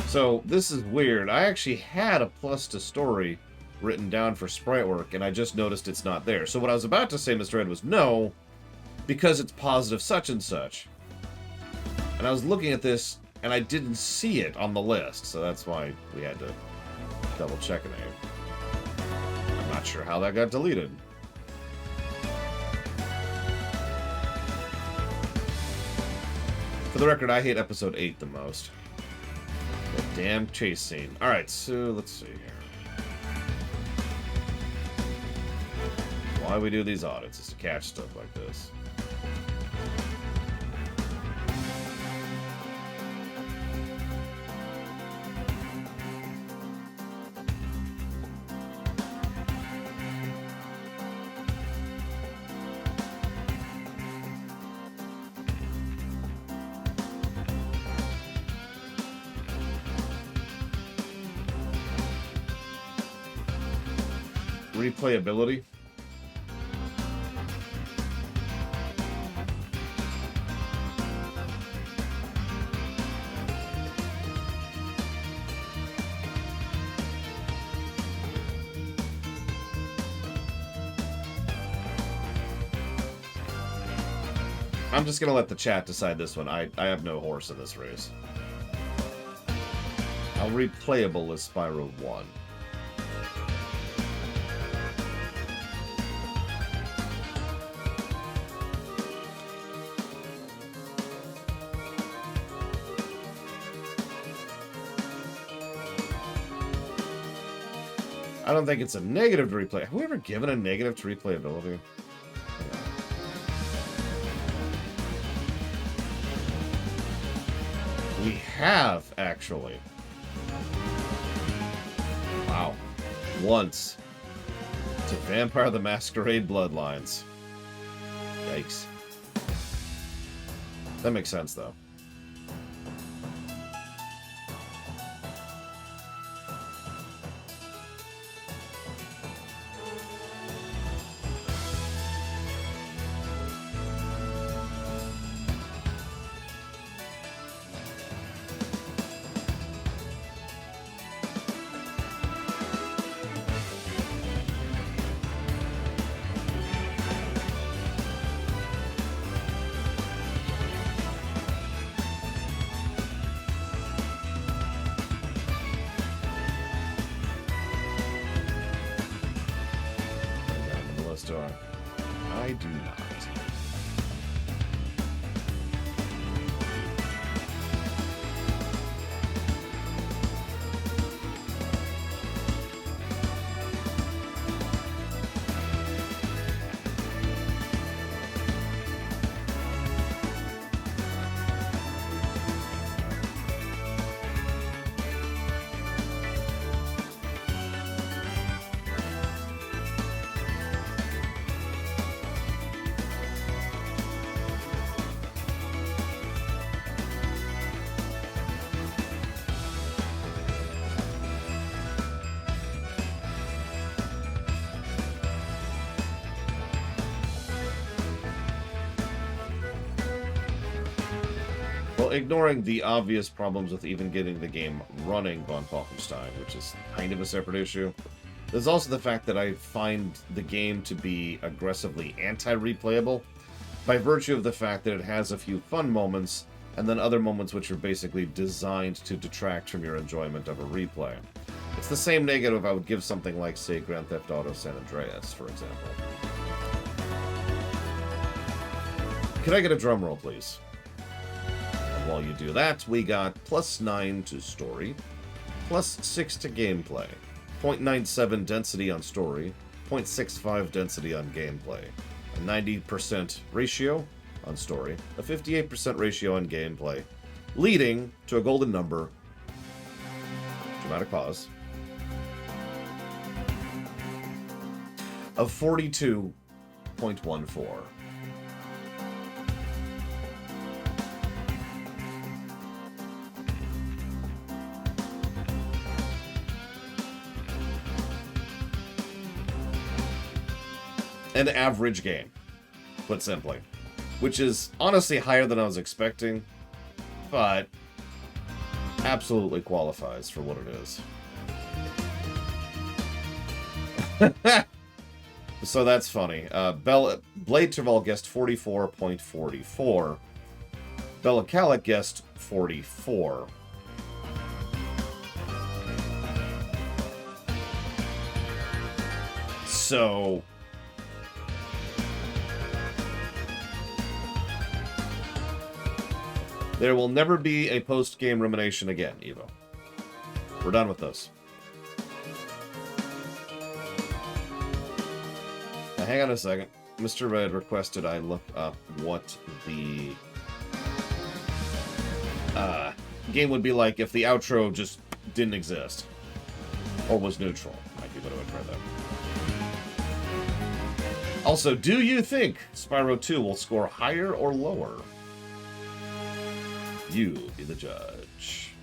So, this is weird. I actually had a plus to story written down for sprite work, and I just noticed it's not there. So what I was about to say, Mr. Ed, was no, because it's positive such and such. And I was looking at this, and I didn't see it on the list, so that's why we had to double check it. I'm not sure how that got deleted. For the record, I hate episode 8 the most. The damn chase scene. Alright, so let's see here. Why we do these audits is to catch stuff like this. Replayability. I'm just gonna let the chat decide this one. I have no horse in this race. How replayable is Spyro 1? I don't think it's a negative to replay. Have we ever given a negative to replayability? We have, actually. Wow. Once. To Vampire the Masquerade Bloodlines. Yikes. That makes sense, though. I do not. Well, ignoring the obvious problems with even getting the game running Von Falkenstein, which is kind of a separate issue, there's also the fact that I find the game to be aggressively anti-replayable by virtue of the fact that it has a few fun moments and then other moments which are basically designed to detract from your enjoyment of a replay. It's the same negative I would give something like, say, Grand Theft Auto San Andreas, for example. Can I get a drum roll, please? While you do that, we got +9 to story, +6 to gameplay, 0.97 density on story, 0.65 density on gameplay, a 90% ratio on story, a 58% ratio on gameplay, leading to a golden number, dramatic pause, of 42.14. An average game, put simply, which is honestly higher than I was expecting, but absolutely qualifies for what it is. So that's funny. Blade Terval guessed 44.44. Bella Calic guessed 44. So there will never be a post-game rumination again, Evo. We're done with those. Now, hang on a second. Mr. Red requested I look up what the game would be like if the outro just didn't exist. Or was neutral. Might be a bit of a try there. Also, do you think Spyro 2 will score higher or lower? You be the judge.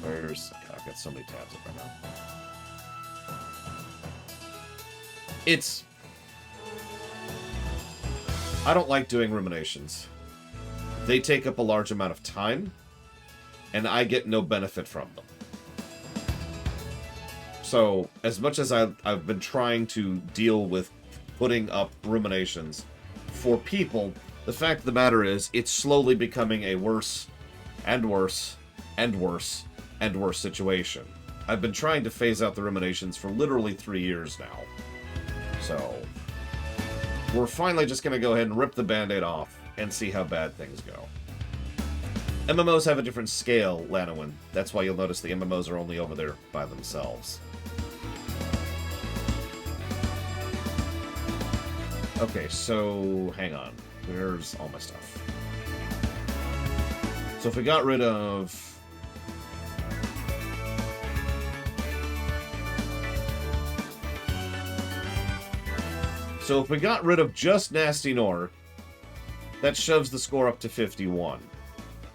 Where's... God, I've got so many tabs up right now. It's... I don't like doing ruminations. They take up a large amount of time, and I get no benefit from them. So, as much as I've been trying to deal with putting up ruminations for people, the fact of the matter is, it's slowly becoming a worse and worse and worse and worse situation. I've been trying to phase out the ruminations for literally 3 years now. So, we're finally just going to go ahead and rip the Band-Aid off and see how bad things go. MMOs have a different scale, Lanowin. That's why you'll notice the MMOs are only over there by themselves. Okay, so hang on. Where's all my stuff? So if we got rid of... So if we got rid of just Nasty Nork, that shoves the score up to 51.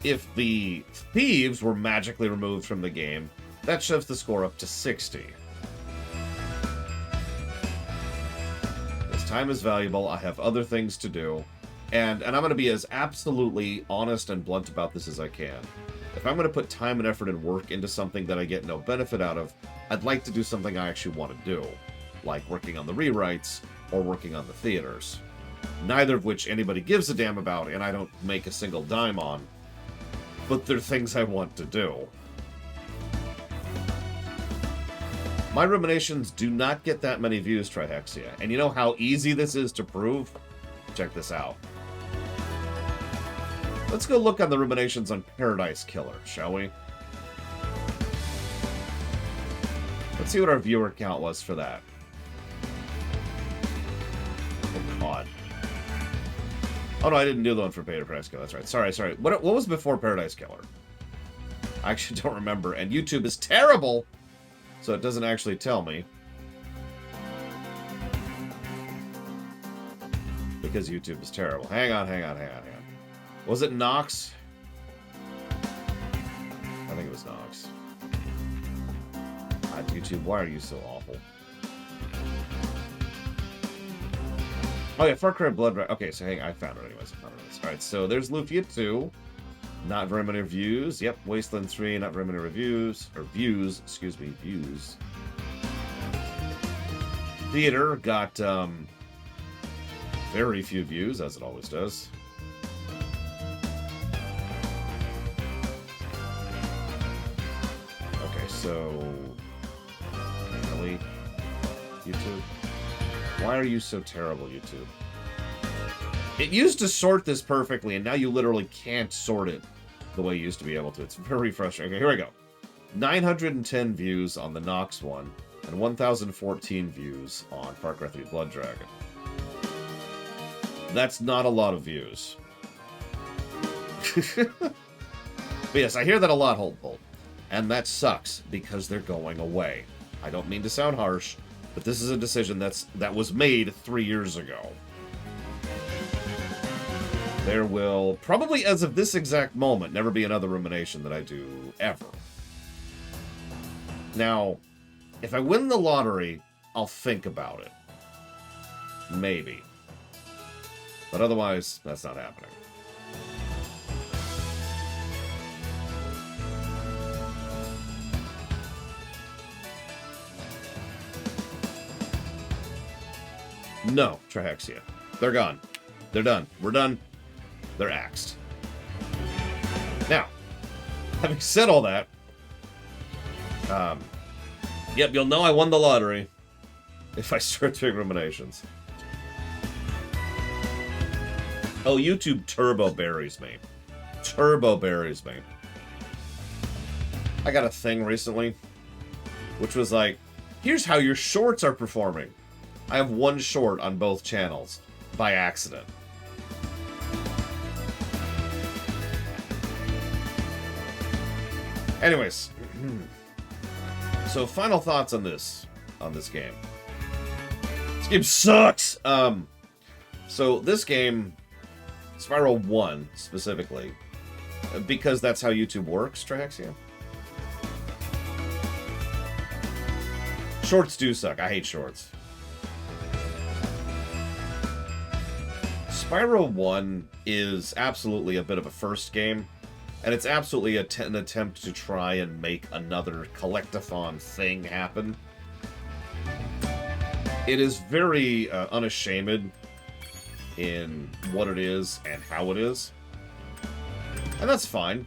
If the thieves were magically removed from the game, that shoves the score up to 60. This time is valuable. I have other things to do. And I'm going to be as absolutely honest and blunt about this as I can. If I'm going to put time and effort and work into something that I get no benefit out of, I'd like to do something I actually want to do. Like working on the rewrites, or working on the theaters. Neither of which anybody gives a damn about, and I don't make a single dime on. But they're things I want to do. My ruminations do not get that many views, Trihexia. And you know how easy this is to prove? Check this out. Let's go look on the ruminations on Paradise Killer, shall we? Let's see what our viewer count was for that. Oh, God. Oh, no, I didn't do the one for Paradise Killer. That's right. Sorry. What was before Paradise Killer? I actually don't remember. And YouTube is terrible, so it doesn't actually tell me. Because YouTube is terrible. Hang on. Was it Nox? I think it was Nox. God, YouTube, why are you so awful? Oh yeah, Far Cry Blood Red. Okay, so hang on, I found it anyways. Alright, so there's Lufia 2. Not very many reviews. Yep, Wasteland 3, not very many reviews. Or views, excuse me, views. Theater got, very few views, as it always does. Okay, so... Really? YouTube? Why are you so terrible, YouTube? It used to sort this perfectly, and now you literally can't sort it the way you used to be able to. It's very frustrating. Okay, here we go. 910 views on the Nox one, and 1,014 views on Far Cry 3 Blood Dragon. That's not a lot of views. But yes, I hear that a lot, Holt. And that sucks, because they're going away. I don't mean to sound harsh, but this is a decision that was made 3 years ago. There will, probably as of this exact moment, never be another rumination that I do, ever. Now, if I win the lottery, I'll think about it. Maybe. But otherwise, that's not happening. No, Trihexia. They're gone. They're done. We're done. They're axed. Now, having said all that, yep, you'll know I won the lottery if I start doing ruminations. Oh, YouTube turbo berries me. Turbo berries me. I got a thing recently, which was like, here's how your shorts are performing. I have one short on both channels, by accident. Anyways, so final thoughts on this game. This game sucks! So this game, Spyro 1 specifically, because that's how YouTube works, Trihexia. Shorts do suck. I hate shorts. Spyro 1 is absolutely a bit of a first game, and it's absolutely an attempt to try and make another collectathon thing happen. It is very unashamed in what it is and how it is. And that's fine.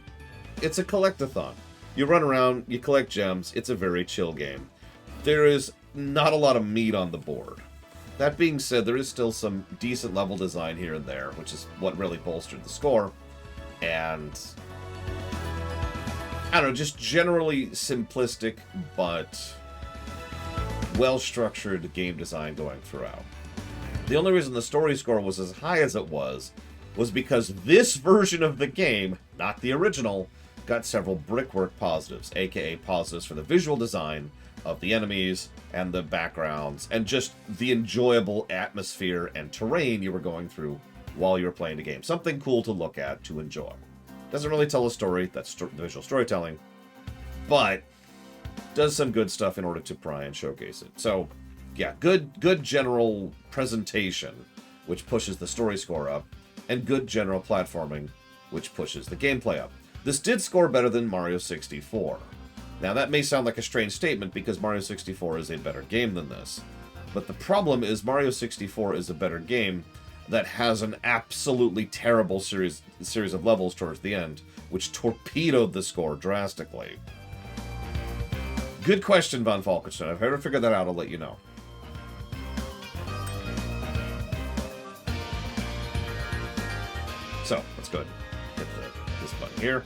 It's a collect-a-thon. You run around, you collect gems, it's a very chill game. There is not a lot of meat on the board. That being said, there is still some decent level design here and there, which is what really bolstered the score. And I don't know, just generally simplistic, but well-structured game design going throughout. The only reason the story score was as high as it was because this version of the game, not the original, got several brickwork positives, aka positives for the visual design of the enemies and the backgrounds and just the enjoyable atmosphere and terrain you were going through while you were playing the game. Something cool to look at, to enjoy. Doesn't really tell a story, that's the visual storytelling, but does some good stuff in order to pry and showcase it. So, yeah, good general presentation, which pushes the story score up, and good general platforming, which pushes the gameplay up. This did score better than Mario 64. Now, that may sound like a strange statement because Mario 64 is a better game than this. But the problem is Mario 64 is a better game that has an absolutely terrible series of levels towards the end, which torpedoed the score drastically. Good question, Von Falkenstein. If I ever figure that out, I'll let you know. So, let's go ahead and hit this button here.